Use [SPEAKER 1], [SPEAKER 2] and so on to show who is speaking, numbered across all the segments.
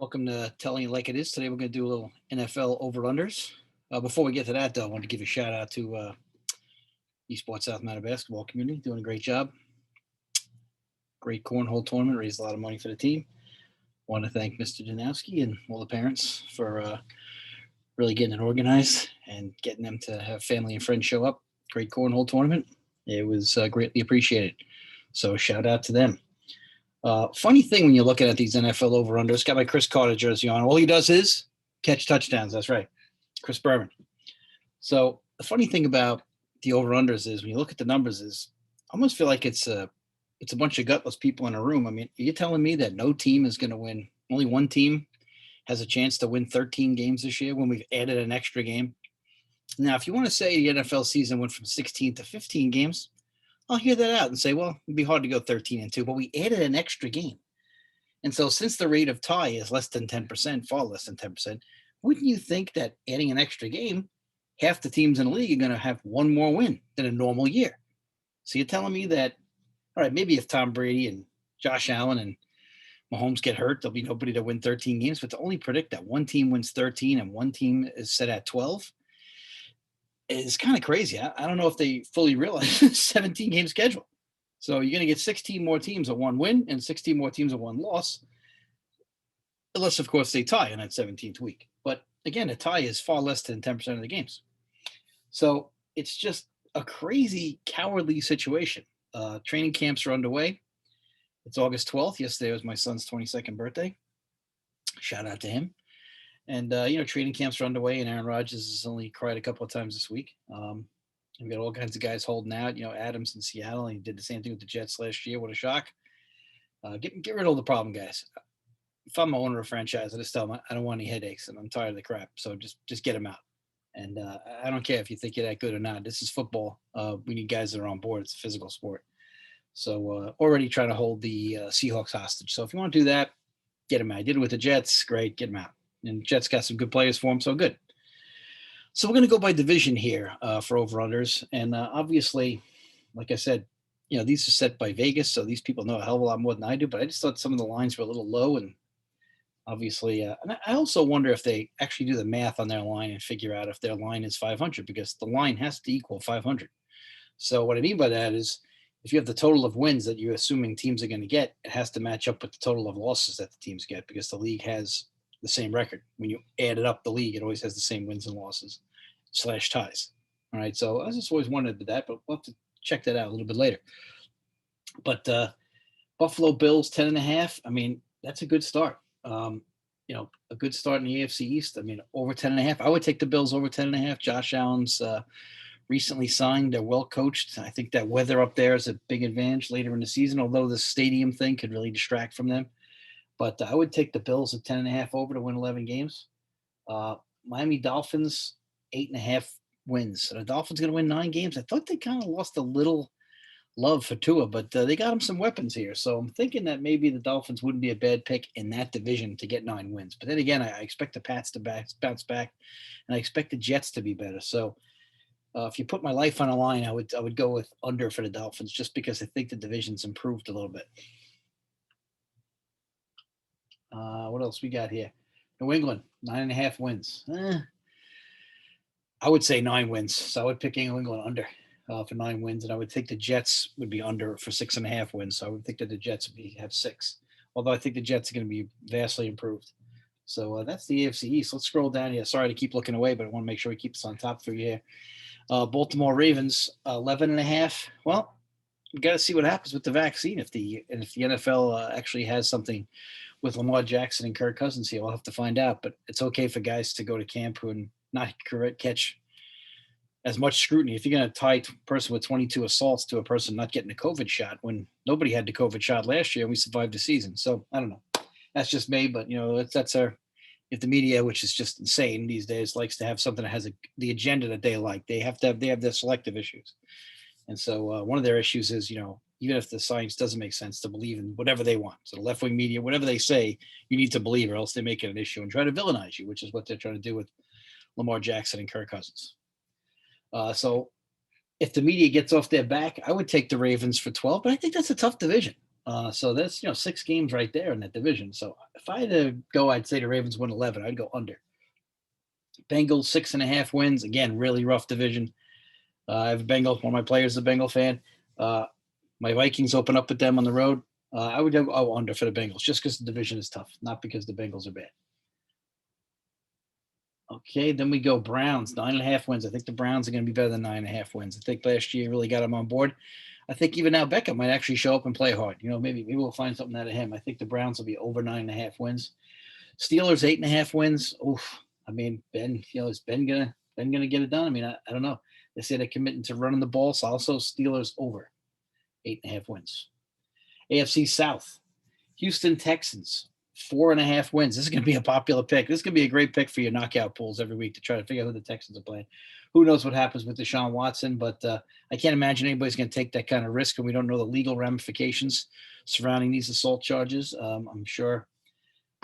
[SPEAKER 1] Welcome to Telling It Like It Is. Today we're going to do a little NFL over-unders. Before we get to that, though, I want to give a shout-out to Esports South Mountain basketball community. Doing a great job. Great cornhole tournament. Raised a lot of money for the team. Want to thank Mr. Janowski and all the parents for really getting it organized and getting them to have family and friends show up. Great cornhole tournament. It was greatly appreciated. So shout out to them. Funny thing when you're looking at these NFL over-unders, got my Chris Carter jersey on. All he does is catch touchdowns. That's right. Chris Berman. So the funny thing about the over-unders is when you look at the numbers is I almost feel like it's a bunch of gutless people in a room. I mean, are you telling me that no team is going to win? Only one team has a chance to win 13 games this year when we've added an extra game. Now, if you want to say the NFL season went from 16 to 15 games, I'll hear that out and say, well, it'd be hard to go 13-2, but we added an extra game. And so since the rate of tie is less than 10%, far less than 10%, wouldn't you think that adding an extra game, half the teams in the league are going to have one more win than a normal year? So you're telling me that, all right, maybe if Tom Brady and Josh Allen and Mahomes get hurt, there'll be nobody to win 13 games, but to only predict that one team wins 13 and one team is set at 12 is kind of crazy. I don't know if they fully realize 17 game schedule. So you're going to get 16 more teams at one win and 16 more teams at one loss, unless, of course, they tie in that 17th week. But again, a tie is far less than 10% of the games. So it's just a crazy, cowardly situation. Training camps are underway. It's August 12th. Yesterday was my son's 22nd birthday. Shout out to him. And, training camps are underway, and Aaron Rodgers has only cried a couple of times this week. We've got all kinds of guys holding out. Adams in Seattle, and he did the same thing with the Jets last year. What a shock. Get rid of all the problem guys. If I'm an owner of a franchise, I just tell them I don't want any headaches, and I'm tired of the crap. So just get them out. And I don't care if you think you're that good or not. This is football. We need guys that are on board. It's a physical sport. So already trying to hold the Seahawks hostage. So if you want to do that, get them out. I did it with the Jets. Great, get them out. And Jets got some good players for them, so good. So we're going to go by division here for over-unders. And obviously, like I said, these are set by Vegas, so these people know a hell of a lot more than I do. But I just thought some of the lines were a little low. And obviously, and I also wonder if they actually do the math on their line and figure out if their line is 500, because the line has to equal 500. So what I mean by that is if you have the total of wins that you're assuming teams are going to get, it has to match up with the total of losses that the teams get, because the league has the same record. When you add it up, the league, it always has the same wins and losses / ties. All right. So I just always wondered that, but we'll have to check that out a little bit later. But Buffalo Bills 10.5. I mean, that's a good start. A good start in the AFC East. I mean, over 10.5. I would take the Bills over 10.5. Josh Allen's recently signed. They're well coached. I think that weather up there is a big advantage later in the season, although the stadium thing could really distract from them. But I would take the Bills at 10.5 over to win 11 games. Miami Dolphins, 8.5 wins. So the Dolphins going to win 9 games. I thought they kind of lost a little love for Tua, but they got them some weapons here. So I'm thinking that maybe the Dolphins wouldn't be a bad pick in that division to get 9 wins. But then again, I expect the Pats to bounce back, and I expect the Jets to be better. So if you put my life on a line, I would go with under for the Dolphins, just because I think the division's improved a little bit. What else we got here? New England, 9.5 wins. I would say 9 wins. So I would pick New England under for 9 wins, and I would think the Jets would be under for 6.5 wins. So I would think that the Jets would have 6. Although I think the Jets are going to be vastly improved. So that's the AFC East. Let's scroll down here. Sorry to keep looking away, but I want to make sure we keep this on top for you here. Baltimore Ravens, 11.5. Well, we got to see what happens with the vaccine. If the NFL actually has something with Lamar Jackson and Kirk Cousins here, we'll have to find out. But it's okay for guys to go to camp who not catch as much scrutiny. If you're going to tie a person with 22 assaults to a person not getting a COVID shot, when nobody had the COVID shot last year and we survived the season. So I don't know. That's just me, but that's our. If the media, which is just insane these days, likes to have something that has the agenda that they like, they have their selective issues. And so one of their issues is, even if the science doesn't make sense, to believe in whatever they want. So the left-wing media, whatever they say, you need to believe, or else they make it an issue and try to villainize you, which is what they're trying to do with Lamar Jackson and Kirk Cousins. So if the media gets off their back, I would take the Ravens for 12, but I think that's a tough division. So that's 6 games right there in that division. So if I had to go, I'd say the Ravens win 11. I'd go under. Bengals 6.5 wins. Again, really rough division. I have a Bengal. One of my players is a Bengal fan. Uh, my Vikings open up with them on the road. I would go under for the Bengals just because the division is tough, not because the Bengals are bad. Okay, then we go Browns, 9.5 wins. I think the Browns are going to be better than 9.5 wins. I think last year really got them on board. I think even now Beckham might actually show up and play hard. Maybe we'll find something out of him. I think the Browns will be over 9.5 wins. Steelers 8.5 wins. Oof. I mean, Ben. Is Ben gonna get it done? I mean, I don't know. They say they're committing to running the ball. So also Steelers over 8.5 wins. AFC South, Houston Texans 4.5 wins. This is going to be a popular pick. This is going to be a great pick for your knockout pools every week to try to figure out who the Texans are playing. Who knows what happens with Deshaun Watson, but I can't imagine anybody's going to take that kind of risk, and we don't know the legal ramifications surrounding these assault charges. I'm sure,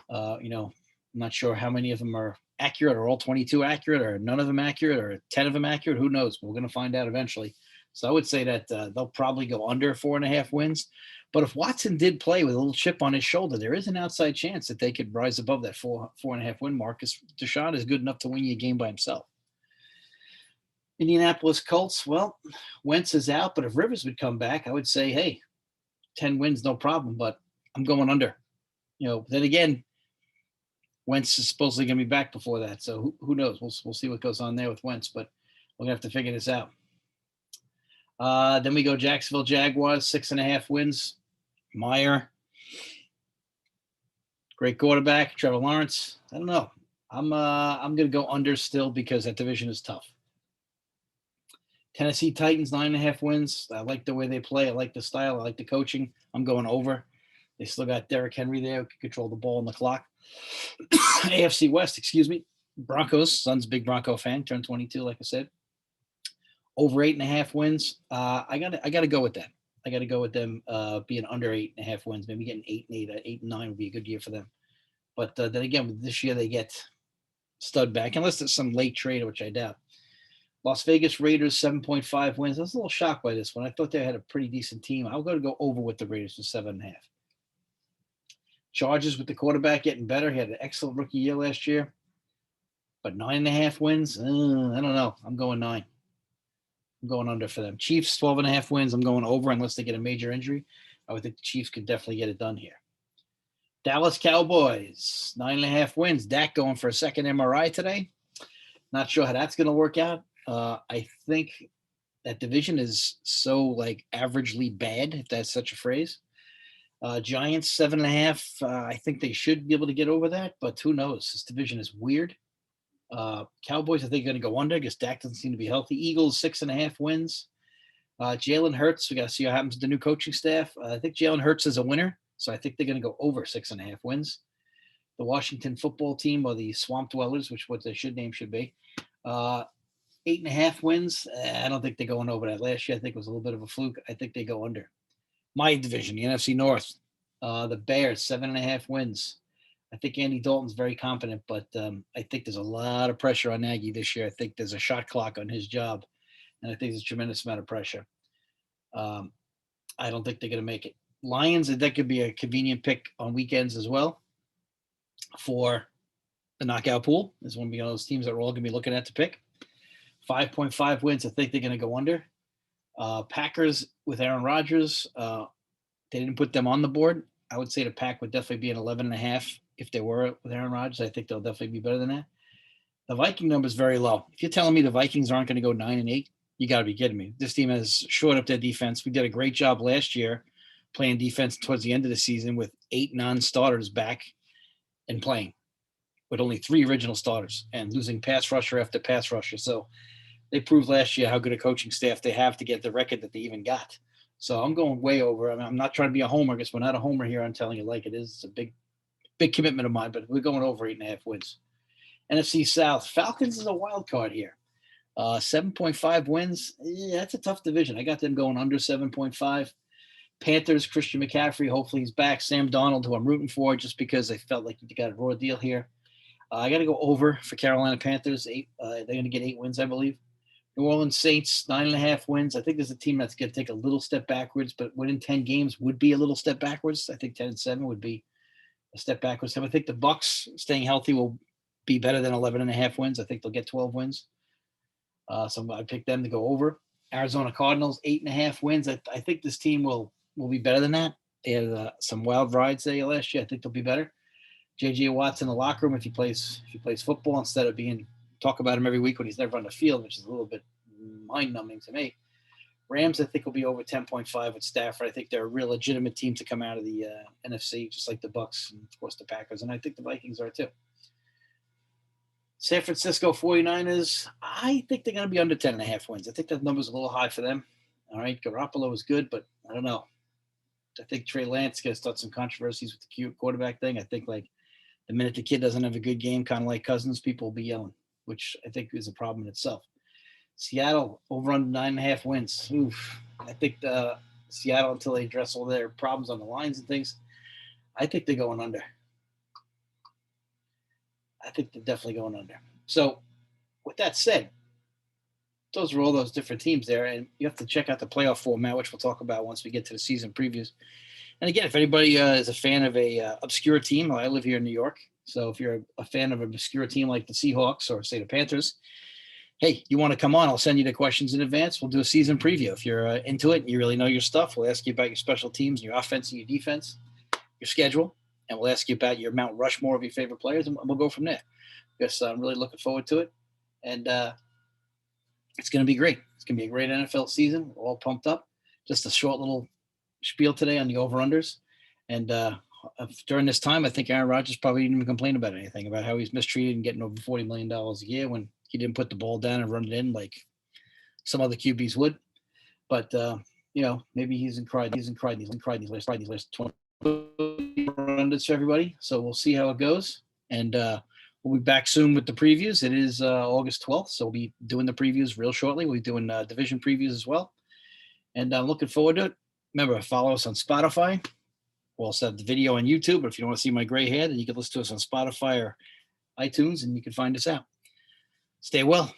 [SPEAKER 1] I'm not sure how many of them are accurate, or all 22 accurate, or none of them accurate, or 10 of them accurate. Who knows? We're going to find out eventually. So I would say that they'll probably go under 4.5 wins. But if Watson did play with a little chip on his shoulder, there is an outside chance that they could rise above that 4.5 win mark, because Deshaun is good enough to win you a game by himself. Indianapolis Colts, well, Wentz is out, but if Rivers would come back, I would say, hey, 10 wins, no problem, but I'm going under. Then again, Wentz is supposedly going to be back before that, so who knows? We'll see what goes on there with Wentz, but we're going to have to figure this out. Then we go Jacksonville Jaguars, 6.5 wins. Meyer, great quarterback. Trevor Lawrence, I don't know. I'm going to go under still because that division is tough. Tennessee Titans, 9.5 wins. I like the way they play. I like the style. I like the coaching. I'm going over. They still got Derrick Henry there who can control the ball and the clock. AFC West, Broncos. Son's a big Bronco fan. Turned 22, like I said. Over 8.5 wins. I gotta go with that. I got to go with them being under 8.5 wins. Maybe getting 8 and 8, 8 and 9 would be a good year for them. But then again, this year they get stud back, unless there's some late trade, which I doubt. Las Vegas Raiders, 7.5 wins. I was a little shocked by this one. I thought they had a pretty decent team. I'll go over with the Raiders for 7.5. Chargers with the quarterback getting better. He had an excellent rookie year last year. But 9.5 wins, I don't know. I'm going 9. I'm going under for them. Chiefs, 12.5 wins. I'm going over unless they get a major injury. I would think the Chiefs could definitely get it done here. Dallas Cowboys, 9.5 wins. Dak going for a second MRI today. Not sure how that's going to work out. I think that division is so averagely bad, if that's such a phrase. Giants, 7.5. I think they should be able to get over that, but who knows? This division is weird. Cowboys, I think, are going to go under because Dak doesn't seem to be healthy. Eagles, 6.5 wins. Jalen Hurts, we got to see what happens to the new coaching staff. I think Jalen Hurts is a winner, so I think they're going to go over 6.5 wins. The Washington football team, or the Swamp Dwellers, which what their name should be, 8.5 wins. I don't think they're going over that. Last year, I think it was a little bit of a fluke. I think they go under. My division, the NFC North, the Bears, 7.5 wins. I think Andy Dalton's very competent, but I think there's a lot of pressure on Nagy this year. I think there's a shot clock on his job, and I think there's a tremendous amount of pressure. I don't think they're going to make it. Lions, that could be a convenient pick on weekends as well for the knockout pool. This is one of those teams that we're all going to be looking at to pick. 5.5 wins. I think they're going to go under. Packers with Aaron Rodgers. They didn't put them on the board. I would say the Pack would definitely be an 11.5 if they were with Aaron Rodgers. I think they'll definitely be better than that. The Viking number is very low. If you're telling me the Vikings aren't going to go 9 and 8, you got to be kidding me. This team has shored up their defense. We did a great job last year playing defense towards the end of the season with 8 non-starters back and playing with only 3 original starters and losing pass rusher after pass rusher. So they proved last year how good a coaching staff they have to get the record that they even got. So I'm going way over. I mean, I'm not trying to be a homer. I guess we're not a homer here. I'm telling you like it is. It's a big commitment of mine, but we're going over 8.5 wins. NFC South. Falcons is a wild card here. 7.5 wins. Yeah, that's a tough division. I got them going under 7.5. Panthers, Christian McCaffrey. Hopefully he's back. Sam Darnold, who I'm rooting for just because I felt like you got a raw deal here. I got to go over for Carolina Panthers. They're going to get 8 wins, I believe. New Orleans Saints, 9.5 wins. I think there's a team that's going to take a little step backwards, but winning 10 games would be a little step backwards. I think 10-7 would be a step backwards. I think the Bucks staying healthy will be better than 11.5 wins. I think they'll get 12 wins. So I picked them to go over. Arizona Cardinals, 8.5 wins. I think this team will be better than that. They had some wild rides there last year. I think they'll be better. J.J. Watt's in the locker room if he plays football instead of being talk about him every week when he's never on the field, which is a little bit mind-numbing to me. Rams, I think, will be over 10.5 with Stafford. I think they're a real legitimate team to come out of the NFC, just like the Bucks and, of course, the Packers. And I think the Vikings are too. San Francisco 49ers, I think they're going to be under 10.5 wins. I think that number's a little high for them. All right, Garoppolo is good, but I don't know. I think Trey Lance going to start some controversies with the cute quarterback thing. I think, like, the minute the kid doesn't have a good game, kind of like Cousins, people will be yelling, which I think is a problem in itself. Seattle over under 9.5 wins. Oof. I think Seattle, until they address all their problems on the lines and things, I think they're going under. I think they're definitely going under. So, with that said, those are all those different teams there, and you have to check out the playoff format, which we'll talk about once we get to the season previews. And again, if anybody is a fan of a obscure team, I live here in New York, so if you're a fan of an obscure team like the Seahawks or, say, the Panthers, hey, you want to come on, I'll send you the questions in advance. We'll do a season preview. If you're into it and you really know your stuff, we'll ask you about your special teams, your offense and your defense, your schedule, and we'll ask you about your Mount Rushmore of your favorite players, and we'll go from there. Yes, I'm really looking forward to it, and it's going to be great. It's going to be a great NFL season. We're all pumped up. Just a short little spiel today on the over-unders. And during this time, I think Aaron Rodgers probably didn't even complain about anything, about how he's mistreated and getting over $40 million a year when he didn't put the ball down and run it in like some other QBs would. But, maybe he hasn't cried these last 20 unders for everybody. So we'll see how it goes. And we'll be back soon with the previews. It is August 12th, so we'll be doing the previews real shortly. We'll be doing division previews as well. And I'm looking forward to it. Remember, follow us on Spotify. We'll also have the video on YouTube, but if you don't want to see my gray hair, then you can listen to us on Spotify or iTunes, and you can find us out. Stay well.